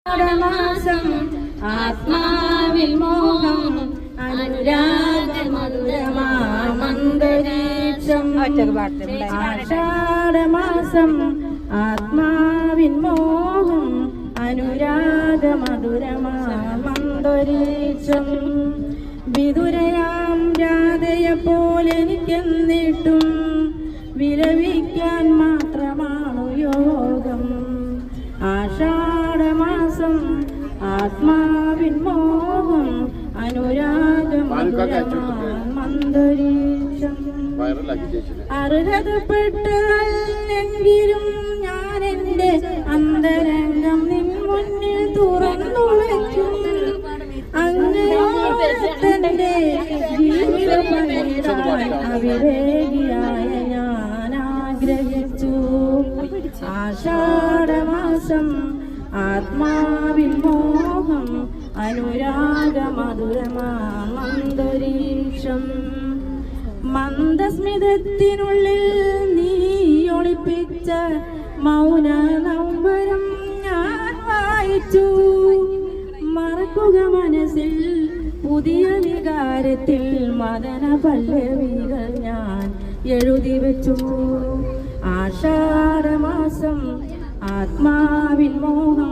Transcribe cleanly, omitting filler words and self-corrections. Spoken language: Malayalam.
മാസം ആത്മാവിൽ മോഹം അനുരാഗമധുരമാമന്തരീക്ഷം ആഷാഢമാസം ആത്മാവിൻ മോഹം അനുരാഗമധുരമാമന്തരീക്ഷം വിദുരയാം രാധയെപ്പോലെനിക്കെന്നിട്ടും വിലപിക്കാൻ മാത്രമാണു യോഗം ആഷാഢമാസം ആത്മാവിൻ മോഹം അനുരാഗമധുരമാമന്തരീക്ഷം അർഹതപ്പെട്ടെങ്കിലും ഞാൻ എൻ്റെ അന്തരംഗം നിൻ മുന്നിൽ തുറന്നുവയ്ക്കും അങ്ങയുടെ ജീവിതം അവിവേകിയായ ഞാൻ ആഗ്രഹിച്ചു ആഷാഢമാസം ആത്മാവിൻ മോഹം അനുരാഗമധുരമാമന്തരീക്ഷം മന്ദസ്മിതത്തിനുള്ളിൽ നീ ഒളിപ്പിച്ച മൗന നമ്പരം ഞാൻ വായിച്ചു മറക്കുക മനസ്സിൽ പുതിയ വികാരത്തിൽ മദന പല്ലവികൾ ഞാൻ എഴുതി വെച്ചു ആഷാഢമാസം ആത്മാവിൻ മോഹം